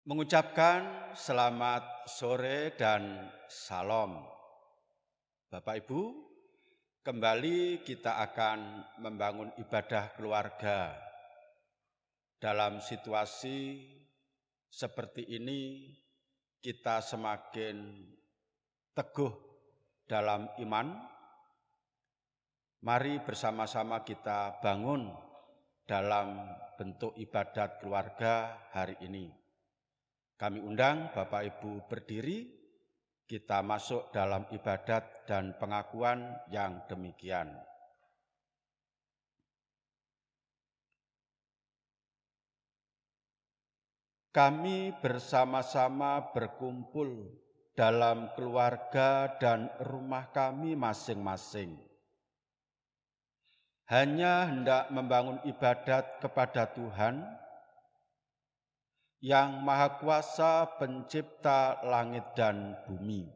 Mengucapkan selamat sore dan salam. Bapak Ibu, kembali kita akan membangun ibadah keluarga. Dalam situasi seperti ini, kita semakin teguh dalam iman. Mari bersama-sama kita bangun dalam bentuk ibadat keluarga hari ini. Kami undang Bapak Ibu berdiri, kita masuk dalam ibadat dan pengakuan yang demikian. Kami bersama-sama berkumpul dalam keluarga dan rumah kami masing-masing. Hanya hendak membangun ibadat kepada Tuhan yang Maha Kuasa Pencipta langit dan bumi.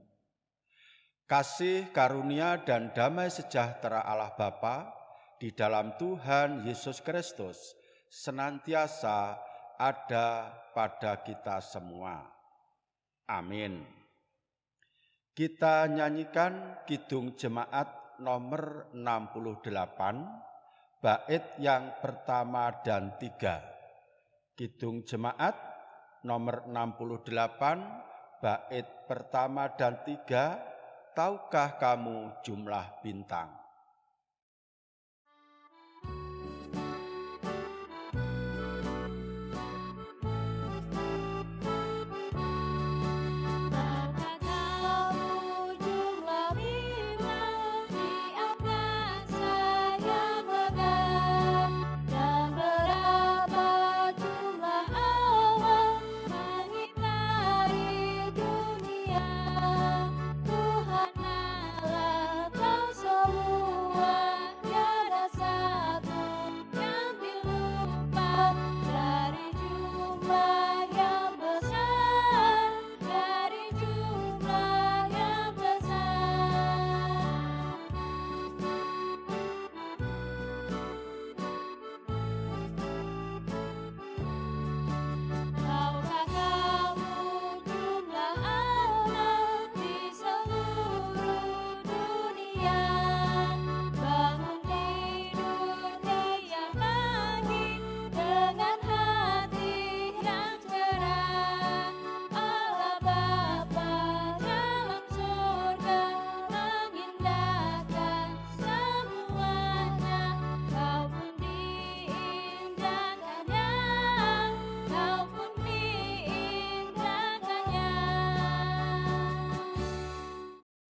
Kasih karunia dan damai sejahtera Allah Bapa di dalam Tuhan Yesus Kristus senantiasa ada pada kita semua. Amin. Kita nyanyikan Kidung Jemaat nomor 68, bait yang pertama dan 3. Kidung Jemaat nomor 68, bait pertama dan 3, tahukah kamu jumlah bintang?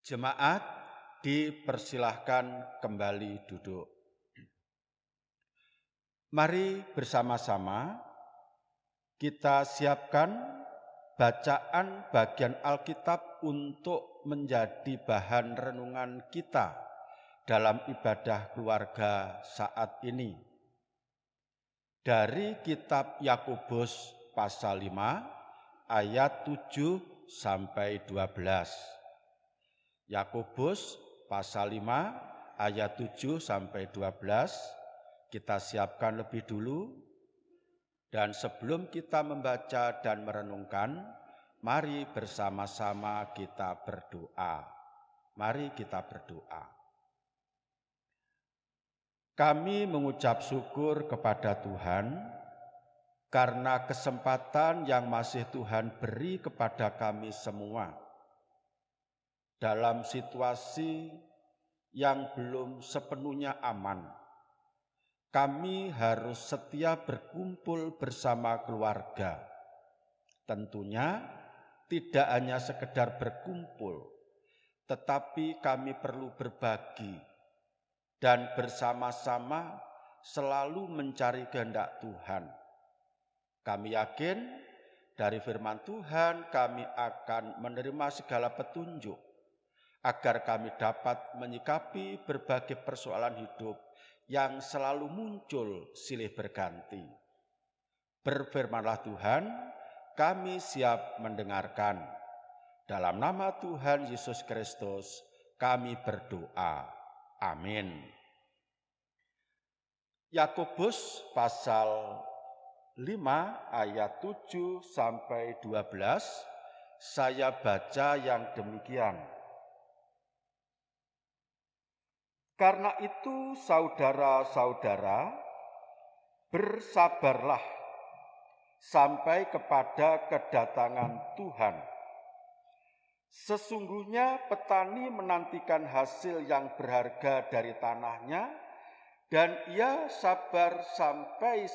Jemaat dipersilahkan kembali duduk. Mari bersama-sama kita siapkan bacaan bagian Alkitab untuk menjadi bahan renungan kita dalam ibadah keluarga saat ini. Dari kitab Yakobus pasal 5 ayat 7 sampai 12. Yakobus pasal 5 ayat 7 sampai 12 kita siapkan lebih dulu, dan sebelum kita membaca dan merenungkan, mari bersama-sama kita berdoa. Mari kita berdoa. Kami mengucap syukur kepada Tuhan karena kesempatan yang masih Tuhan beri kepada kami semua dalam situasi yang belum sepenuhnya aman. Kami harus setia berkumpul bersama keluarga. Tentunya tidak hanya sekedar berkumpul, tetapi kami perlu berbagi dan bersama-sama selalu mencari kehendak Tuhan. Kami yakin dari firman Tuhan kami akan menerima segala petunjuk agar kami dapat menyikapi berbagai persoalan hidup yang selalu muncul silih berganti. Berfirmanlah Tuhan, kami siap mendengarkan. Dalam nama Tuhan Yesus Kristus kami berdoa. Amin. Yakobus pasal 5 ayat 7 sampai 12, saya baca yang demikian. Karena itu saudara-saudara, bersabarlah sampai kepada kedatangan Tuhan. Sesungguhnya petani menantikan hasil yang berharga dari tanahnya, dan ia sabar sampai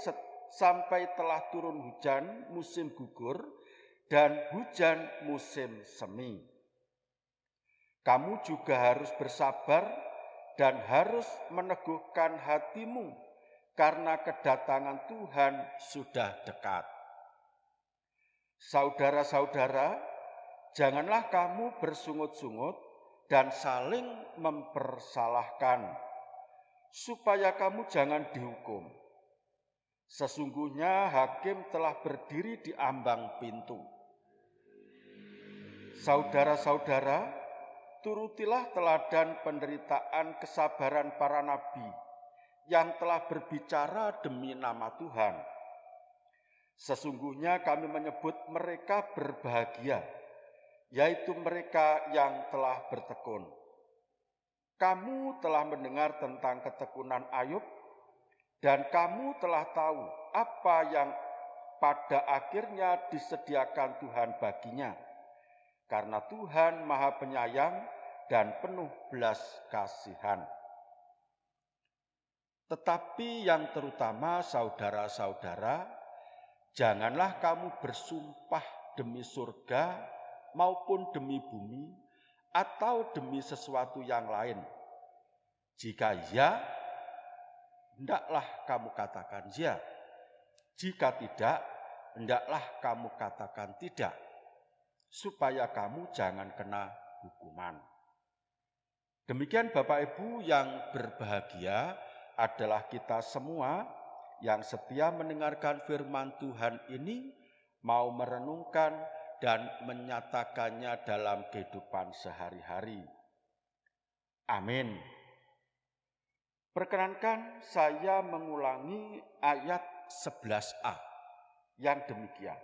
telah turun hujan musim gugur dan hujan musim semi. Kamu juga harus bersabar dan harus meneguhkan hatimu, karena kedatangan Tuhan sudah dekat. Saudara-saudara, janganlah kamu bersungut-sungut dan saling mempersalahkan, supaya kamu jangan dihukum. Sesungguhnya hakim telah berdiri di ambang pintu. Saudara-saudara, turutilah teladan penderitaan kesabaran para nabi yang telah berbicara demi nama Tuhan. Sesungguhnya kami menyebut mereka berbahagia, yaitu mereka yang telah bertekun. Kamu telah mendengar tentang ketekunan Ayub, dan kamu telah tahu apa yang pada akhirnya disediakan Tuhan baginya, karena Tuhan Maha Penyayang dan penuh belas kasihan. Tetapi yang terutama saudara-saudara, janganlah kamu bersumpah demi surga maupun demi bumi atau demi sesuatu yang lain. Jika ya, hendaklah kamu katakan ya. Jika tidak, hendaklah kamu katakan tidak, supaya kamu jangan kena hukuman. Demikian Bapak Ibu yang berbahagia adalah kita semua yang setia mendengarkan firman Tuhan ini, mau merenungkan dan menyatakannya dalam kehidupan sehari-hari. Amin. Perkenankan saya mengulangi ayat 11a yang demikian.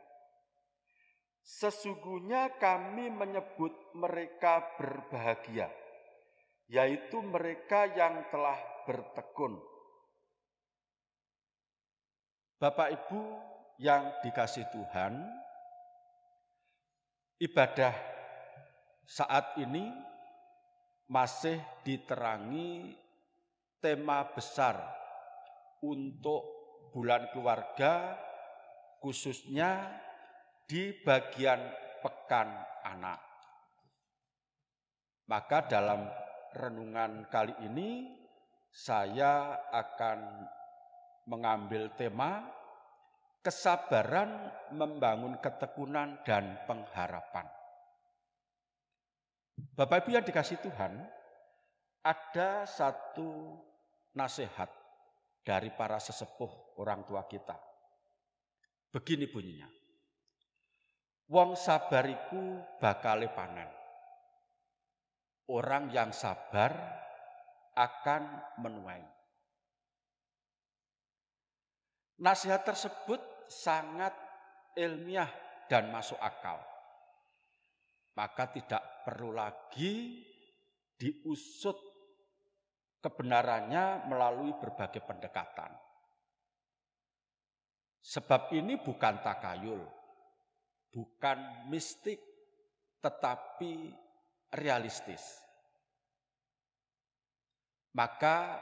Sesungguhnya kami menyebut mereka berbahagia, yaitu mereka yang telah bertekun. Bapak Ibu yang dikasihi Tuhan, ibadah saat ini masih diterangi tema besar untuk bulan keluarga, khususnya di bagian Pekan Anak. Maka dalam renungan kali ini saya akan mengambil tema kesabaran membangun ketekunan dan pengharapan. Bapak Ibu yang dikasihi Tuhan, ada satu nasihat dari para sesepuh orang tua kita. Begini bunyinya. Wong sabariku bakale panen. Orang yang sabar akan menuai. Nasihat tersebut sangat ilmiah dan masuk akal. Maka tidak perlu lagi diusut kebenarannya melalui berbagai pendekatan. Sebab ini bukan takayul, bukan mistik, tetapi realistis. Maka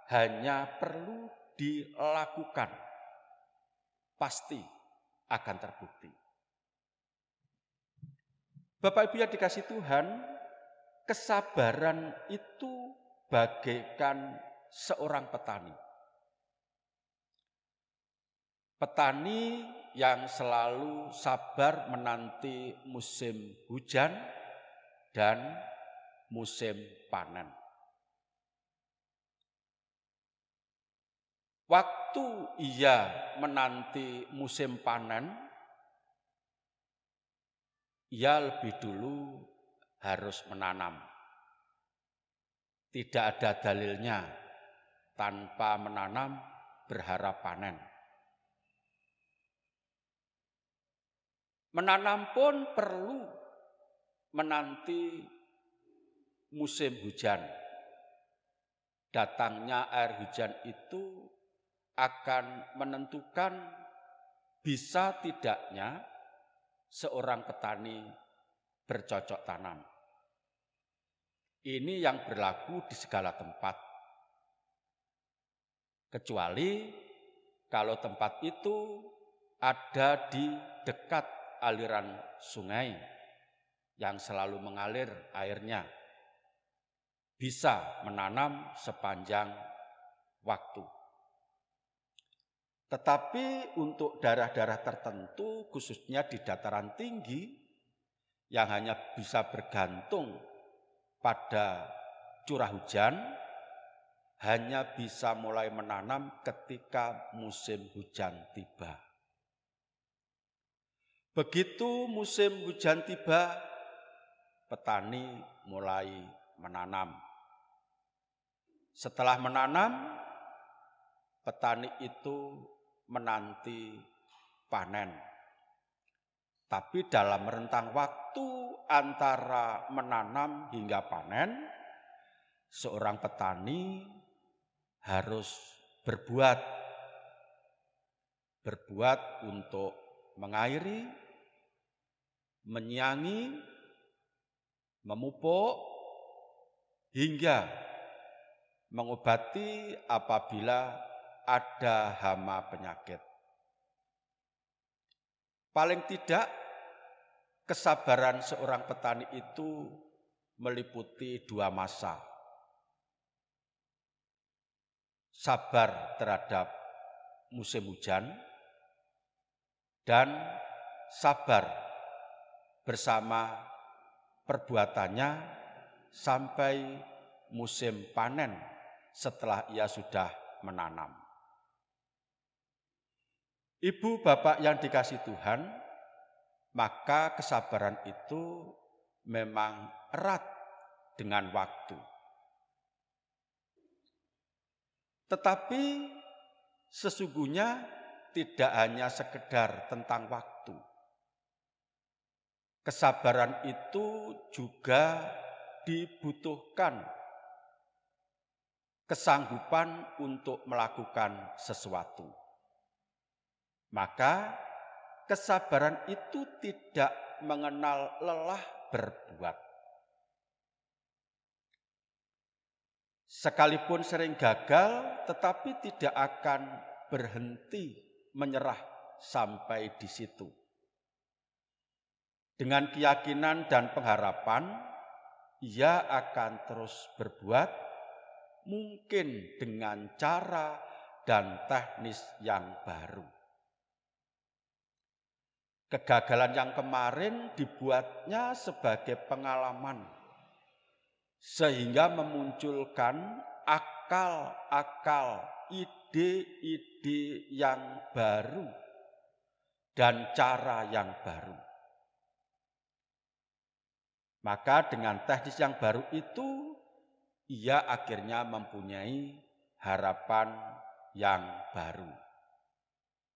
hanya perlu dilakukan, pasti akan terbukti. Bapak Ibu yang dikasihi Tuhan, kesabaran itu bagaikan seorang petani. Petani yang selalu sabar menanti musim hujan dan musim panen. Waktu ia menanti musim panen, ia lebih dulu harus menanam. Tidak ada dalilnya tanpa menanam berharap panen. Menanam pun perlu menanti musim hujan. Datangnya air hujan itu akan menentukan bisa tidaknya seorang petani bercocok tanam. Ini yang berlaku di segala tempat. Kecuali kalau tempat itu ada di dekat aliran sungai yang selalu mengalir airnya. Bisa menanam sepanjang waktu. Tetapi untuk daerah-daerah tertentu, khususnya di dataran tinggi, yang hanya bisa bergantung pada curah hujan, hanya bisa mulai menanam ketika musim hujan tiba. Begitu musim hujan tiba, petani mulai menanam. Setelah menanam, petani itu menanti panen. Tapi dalam rentang waktu antara menanam hingga panen, seorang petani harus berbuat untuk mengairi, menyiangi, memupuk, hingga mengobati apabila ada hama penyakit. Paling tidak, kesabaran seorang petani itu meliputi 2 masa. Sabar terhadap musim hujan dan sabar bersama perbuatannya sampai musim panen setelah ia sudah menanam. Ibu bapak yang dikasihi Tuhan, maka kesabaran itu memang erat dengan waktu. Tetapi sesungguhnya tidak hanya sekedar tentang waktu. Kesabaran itu juga dibutuhkan kesanggupan untuk melakukan sesuatu. Maka kesabaran itu tidak mengenal lelah berbuat. Sekalipun sering gagal, tetapi tidak akan berhenti menyerah sampai di situ. Dengan keyakinan dan pengharapan, ia akan terus berbuat, mungkin dengan cara dan teknis yang baru. Kegagalan yang kemarin dibuatnya sebagai pengalaman, sehingga memunculkan akal-akal, ide-ide yang baru, dan cara yang baru. Maka dengan teknis yang baru itu, ia akhirnya mempunyai harapan yang baru.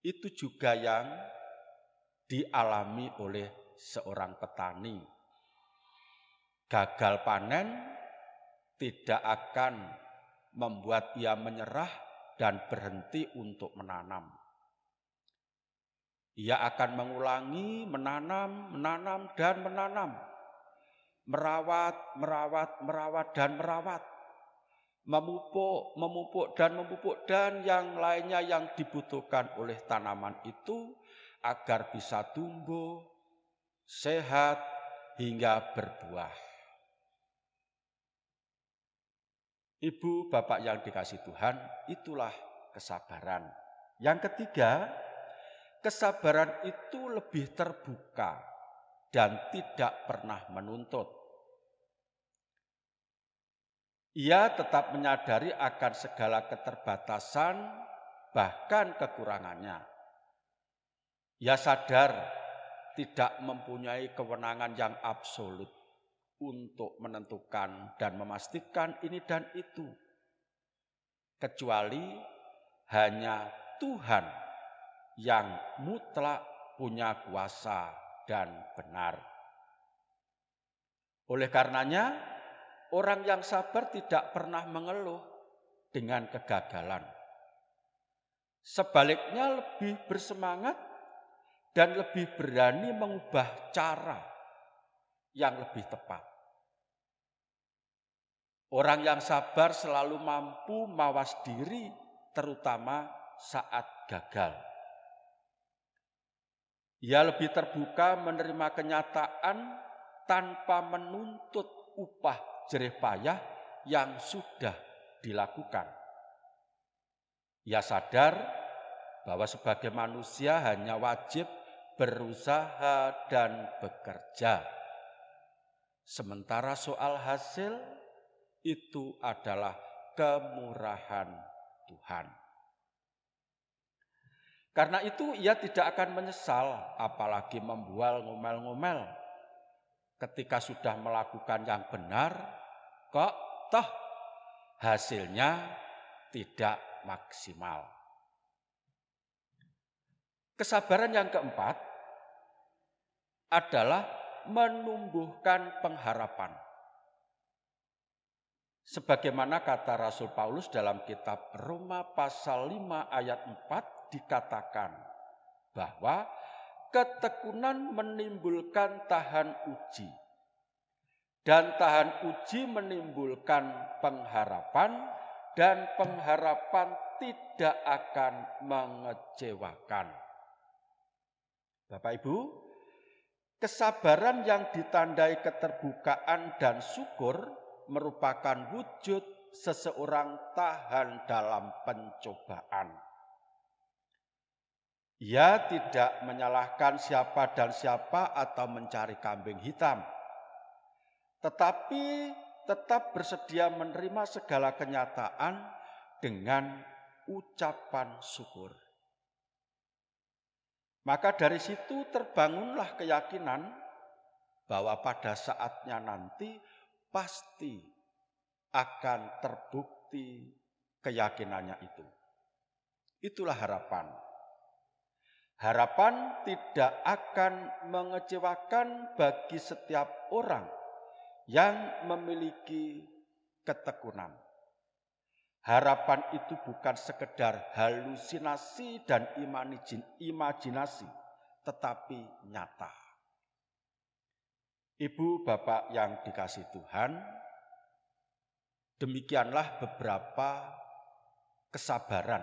Itu juga yang dialami oleh seorang petani. Gagal panen tidak akan membuat ia menyerah dan berhenti untuk menanam. Ia akan mengulangi menanam, dan menanam. Merawat, dan merawat. Memupuk, dan yang lainnya yang dibutuhkan oleh tanaman itu agar bisa tumbuh, sehat, hingga berbuah. Ibu, bapak yang dikasihi Tuhan, itulah kesabaran. Yang ketiga, kesabaran itu lebih terbuka dan tidak pernah menuntut. Ia tetap menyadari akan segala keterbatasan, bahkan kekurangannya. Ia sadar tidak mempunyai kewenangan yang absolut untuk menentukan dan memastikan ini dan itu. Kecuali hanya Tuhan yang mutlak punya kuasa dan benar. Oleh karenanya, orang yang sabar tidak pernah mengeluh dengan kegagalan. Sebaliknya lebih bersemangat dan lebih berani mengubah cara yang lebih tepat. Orang yang sabar selalu mampu mawas diri, terutama saat gagal. Ia lebih terbuka menerima kenyataan tanpa menuntut upah jerih payah yang sudah dilakukan. Ia sadar bahwa sebagai manusia hanya wajib berusaha dan bekerja. Sementara soal hasil itu adalah kemurahan Tuhan. Karena itu ia tidak akan menyesal, apalagi membual ngomel-ngomel. Ketika sudah melakukan yang benar, kok toh hasilnya tidak maksimal. Kesabaran yang keempat adalah menumbuhkan pengharapan. Sebagaimana kata Rasul Paulus dalam kitab Roma pasal 5 ayat 4 dikatakan bahwa ketekunan menimbulkan tahan uji. Dan tahan uji menimbulkan pengharapan dan pengharapan tidak akan mengecewakan. Bapak Ibu, kesabaran yang ditandai keterbukaan dan syukur merupakan wujud seseorang tahan dalam pencobaan. Ia tidak menyalahkan siapa dan siapa atau mencari kambing hitam, tetapi tetap bersedia menerima segala kenyataan dengan ucapan syukur. Maka dari situ terbangunlah keyakinan bahwa pada saatnya nanti pasti akan terbukti keyakinannya itu. Itulah harapan. Harapan tidak akan mengecewakan bagi setiap orang yang memiliki ketekunan. Harapan itu bukan sekedar halusinasi dan imajinasi, tetapi nyata. Ibu, bapak yang dikasihi Tuhan, demikianlah beberapa kesabaran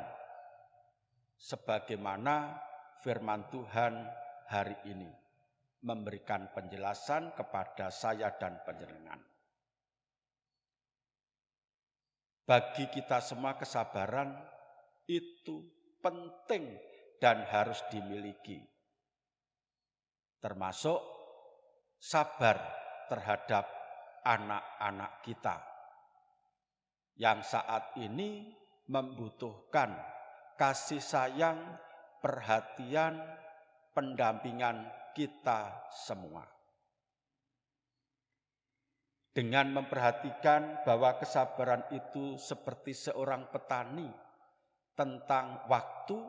sebagaimana firman Tuhan hari ini memberikan penjelasan kepada saya dan panjenengan. Bagi kita semua kesabaran itu penting dan harus dimiliki, termasuk sabar terhadap anak-anak kita yang saat ini membutuhkan kasih sayang, perhatian, pendampingan kita semua. Dengan memperhatikan bahwa kesabaran itu seperti seorang petani tentang waktu,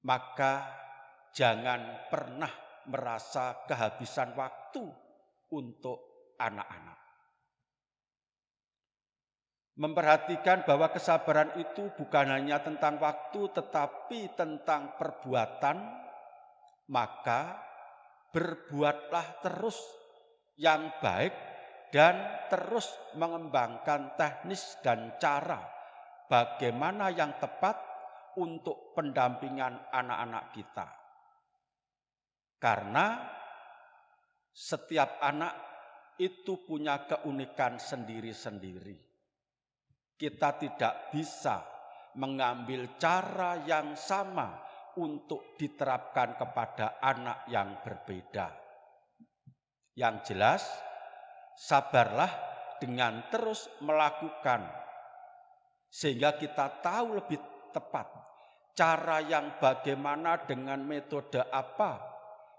maka jangan pernah merasa kehabisan waktu untuk anak-anak. Memperhatikan bahwa kesabaran itu bukan hanya tentang waktu tetapi tentang perbuatan, maka berbuatlah terus yang baik dan terus mengembangkan teknis dan cara bagaimana yang tepat untuk pendampingan anak-anak kita. Karena setiap anak itu punya keunikan sendiri-sendiri. Kita tidak bisa mengambil cara yang sama untuk diterapkan kepada anak yang berbeda. Yang jelas, sabarlah dengan terus melakukan sehingga kita tahu lebih tepat cara yang bagaimana dengan metode apa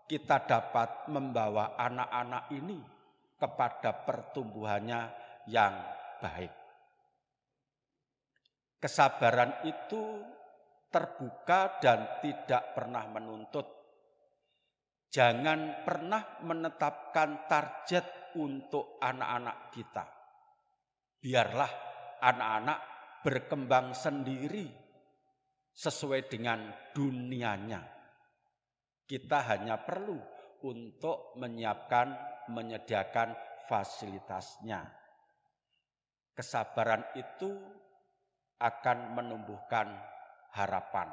kita dapat membawa anak-anak ini kepada pertumbuhannya yang baik. Kesabaran itu terbuka dan tidak pernah menuntut. Jangan pernah menetapkan target untuk anak-anak kita. Biarlah anak-anak berkembang sendiri sesuai dengan dunianya. Kita hanya perlu untuk menyediakan fasilitasnya. Kesabaran itu akan menumbuhkan harapan.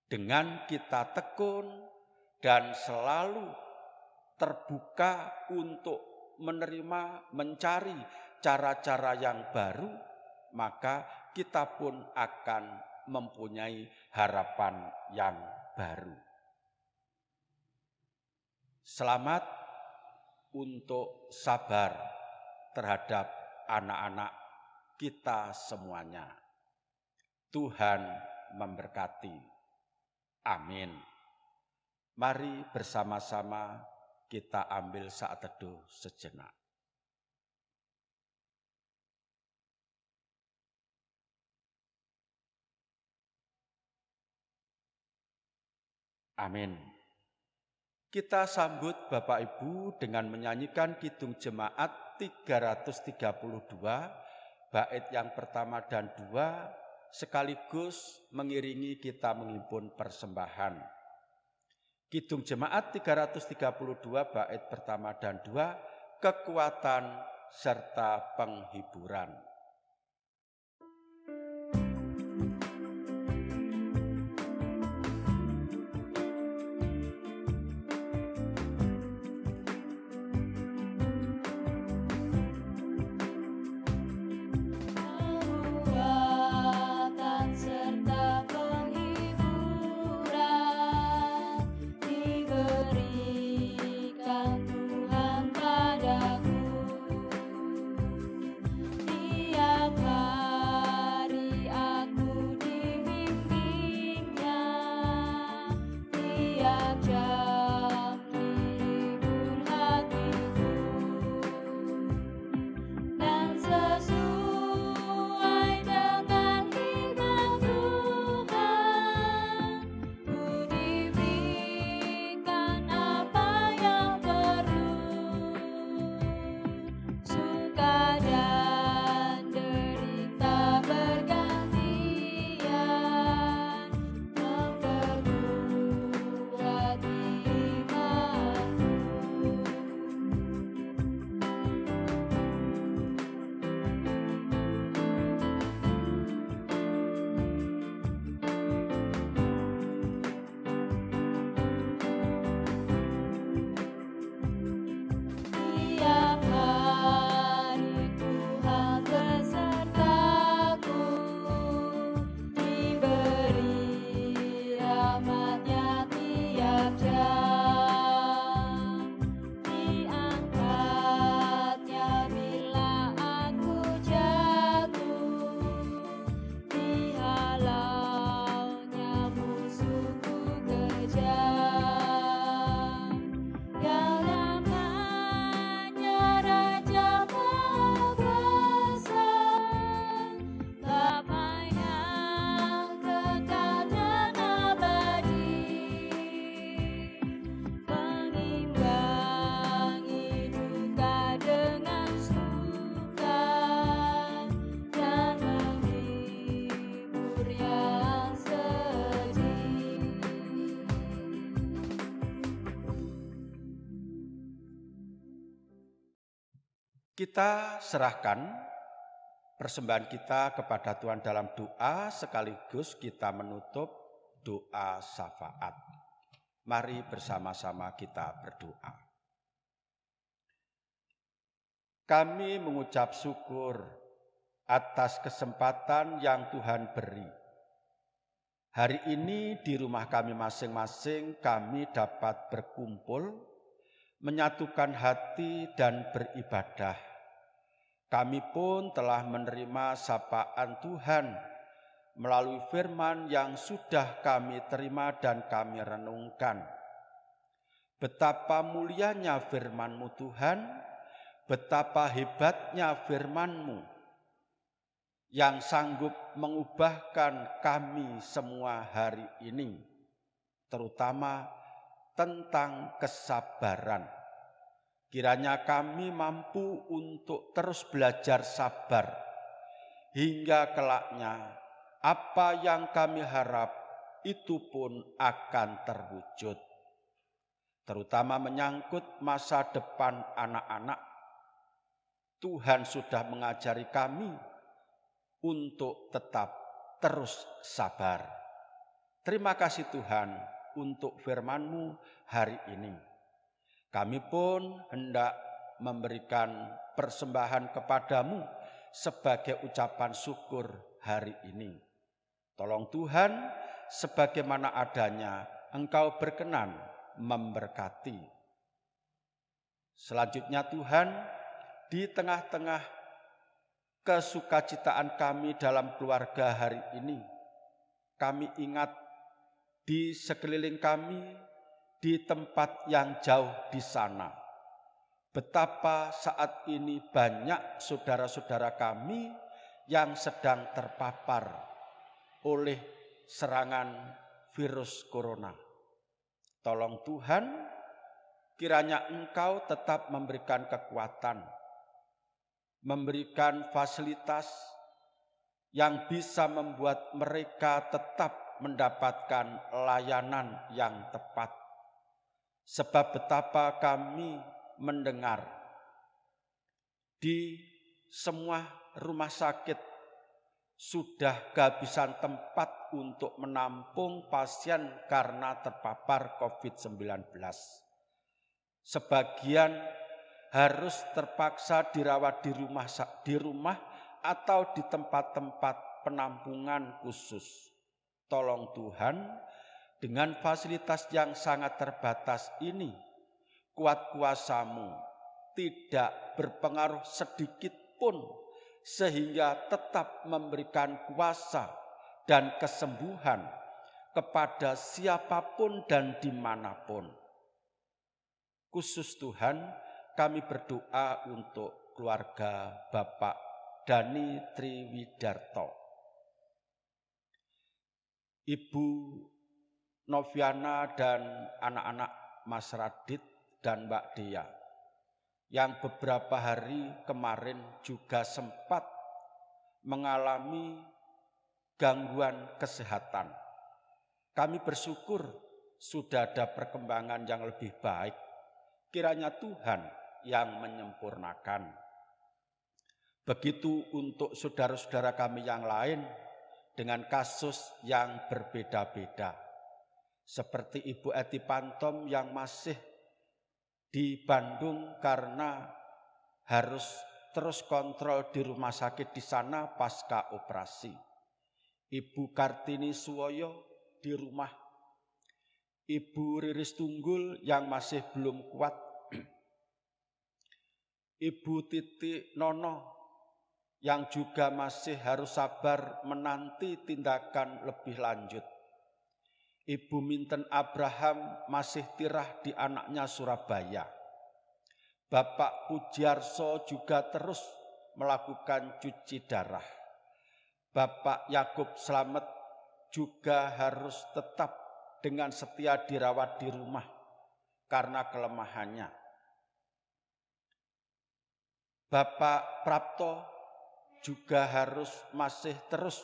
Dengan kita tekun dan selalu terbuka untuk menerima, mencari cara-cara yang baru, maka kita pun akan mempunyai harapan yang baru. Selamat untuk sabar terhadap anak-anak kita semuanya. Tuhan memberkati. Amin. Mari bersama-sama kita ambil saat teduh sejenak. Amin. Kita sambut Bapak Ibu dengan menyanyikan Kidung Jemaat 332, bait yang pertama dan 2, sekaligus mengiringi kita menghimpun persembahan. Kidung Jemaat 332 bait pertama dan 2, kekuatan serta penghiburan. Kita serahkan persembahan kita kepada Tuhan dalam doa, sekaligus kita menutup doa syafaat. Mari bersama-sama kita berdoa. Kami mengucap syukur atas kesempatan yang Tuhan beri. Hari ini di rumah kami masing-masing kami dapat berkumpul, menyatukan hati dan beribadah. Kami pun telah menerima sapaan Tuhan melalui firman yang sudah kami terima dan kami renungkan. Betapa mulianya firman-Mu Tuhan, betapa hebatnya firman-Mu yang sanggup mengubahkan kami semua hari ini, terutama tentang kesabaran. Kiranya kami mampu untuk terus belajar sabar hingga kelaknya apa yang kami harap itu pun akan terwujud. Terutama menyangkut masa depan anak-anak. Tuhan sudah mengajari kami untuk tetap terus sabar. Terima kasih Tuhan untuk firman-Mu hari ini. Kami pun hendak memberikan persembahan kepadamu sebagai ucapan syukur hari ini. Tolong Tuhan, sebagaimana adanya Engkau berkenan memberkati. Selanjutnya Tuhan, di tengah-tengah kesukacitaan kami dalam keluarga hari ini, kami ingat di sekeliling kami, di tempat yang jauh di sana, betapa saat ini banyak saudara-saudara kami yang sedang terpapar oleh serangan virus corona. Tolong Tuhan, kiranya Engkau tetap memberikan kekuatan, memberikan fasilitas yang bisa membuat mereka tetap mendapatkan layanan yang tepat. Sebab betapa kami mendengar di semua rumah sakit sudah kehabisan tempat untuk menampung pasien karena terpapar COVID-19. Sebagian harus terpaksa dirawat di rumah atau di tempat-tempat penampungan khusus. Tolong Tuhan, dengan fasilitas yang sangat terbatas ini, kuat kuasa-Mu tidak berpengaruh sedikit pun, sehingga tetap memberikan kuasa dan kesembuhan kepada siapapun dan dimanapun. Khusus Tuhan, kami berdoa untuk keluarga Bapak Dani Triwidarto, Ibu Noviana dan anak-anak Mas Radit dan Mbak Dea, yang beberapa hari kemarin juga sempat mengalami gangguan kesehatan. Kami bersyukur sudah ada perkembangan yang lebih baik. Kiranya Tuhan yang menyempurnakan. Begitu untuk saudara-saudara kami yang lain dengan kasus yang berbeda-beda. Seperti Ibu Eti Pantom yang masih di Bandung karena harus terus kontrol di rumah sakit di sana pasca operasi. Ibu Kartini Suwoyo di rumah. Ibu Riris Tunggul yang masih belum kuat. Ibu Titi Nono yang juga masih harus sabar menanti tindakan lebih lanjut. Ibu Minten Abraham masih tirah di anaknya Surabaya. Bapak Pujiarso juga terus melakukan cuci darah. Bapak Yakub Slamet juga harus tetap dengan setia dirawat di rumah karena kelemahannya. Bapak Prapto juga harus masih terus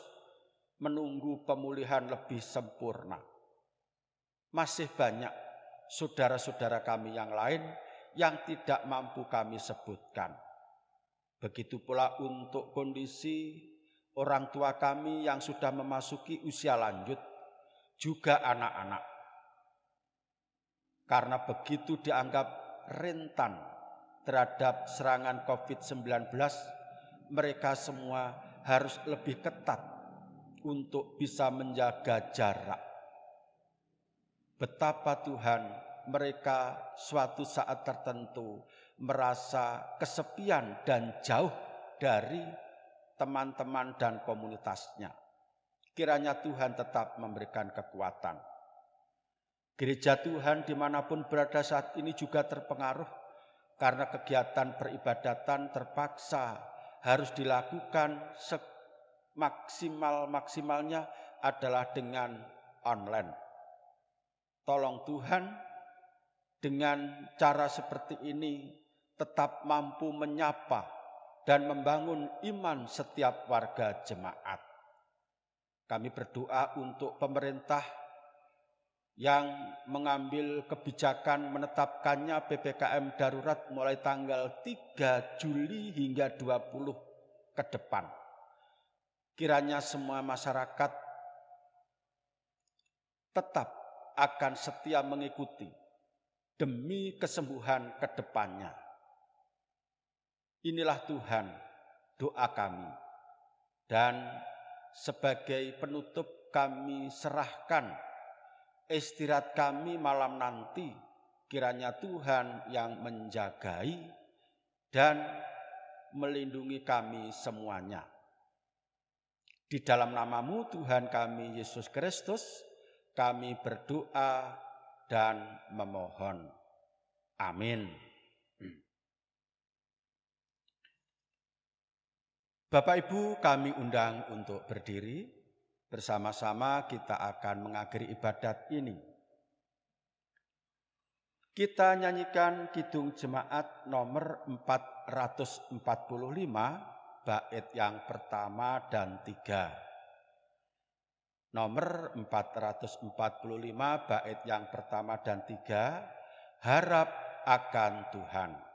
menunggu pemulihan lebih sempurna. Masih banyak saudara-saudara kami yang lain yang tidak mampu kami sebutkan. Begitu pula untuk kondisi orang tua kami yang sudah memasuki usia lanjut, juga anak-anak. Karena begitu dianggap rentan terhadap serangan COVID-19, mereka semua harus lebih ketat untuk bisa menjaga jarak. Betapa Tuhan, mereka suatu saat tertentu merasa kesepian dan jauh dari teman-teman dan komunitasnya. Kiranya Tuhan tetap memberikan kekuatan. Gereja Tuhan dimanapun berada saat ini juga terpengaruh karena kegiatan peribadatan terpaksa harus dilakukan semaksimal-maksimalnya adalah dengan online. Tolong Tuhan, dengan cara seperti ini tetap mampu menyapa dan membangun iman setiap warga jemaat. Kami berdoa untuk pemerintah yang mengambil kebijakan menetapkannya PPKM darurat mulai tanggal 3 Juli hingga 20 ke depan. Kiranya semua masyarakat tetap akan setia mengikuti demi kesembuhan ke depannya. Inilah Tuhan, doa kami. Dan sebagai penutup kami serahkan istirahat kami malam nanti, kiranya Tuhan yang menjagai dan melindungi kami semuanya. Di dalam nama-Mu Tuhan kami Yesus Kristus, kami berdoa dan memohon. Amin. Bapak Ibu, kami undang untuk berdiri. Bersama-sama kita akan mengakhiri ibadat ini. Kita nyanyikan Kidung Jemaat nomor 445, bait yang pertama dan 3. Nomor 445, bait yang pertama dan 3, harap akan Tuhan.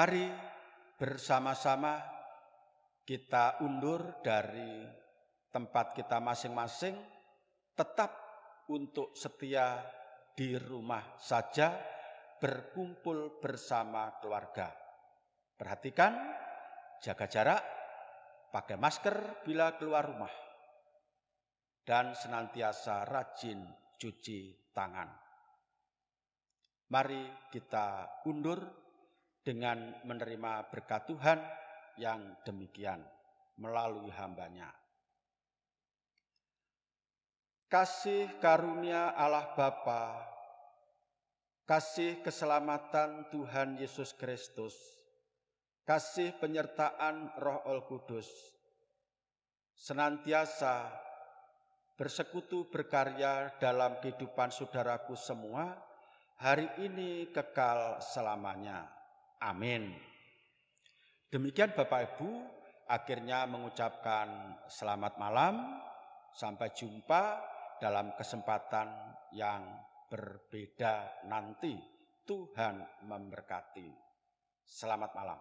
Mari bersama-sama kita undur dari tempat kita masing-masing, tetap untuk setia di rumah saja, berkumpul bersama keluarga. Perhatikan, jaga jarak, pakai masker bila keluar rumah, dan senantiasa rajin cuci tangan. Mari kita undur dengan menerima berkat Tuhan yang demikian melalui hamba-Nya. Kasih karunia Allah Bapa, kasih keselamatan Tuhan Yesus Kristus, kasih penyertaan Roh Kudus, senantiasa bersekutu berkarya dalam kehidupan saudaraku semua, hari ini kekal selamanya. Amin. Demikian Bapak Ibu, akhirnya mengucapkan selamat malam, sampai jumpa dalam kesempatan yang berbeda nanti. Tuhan memberkati. Selamat malam.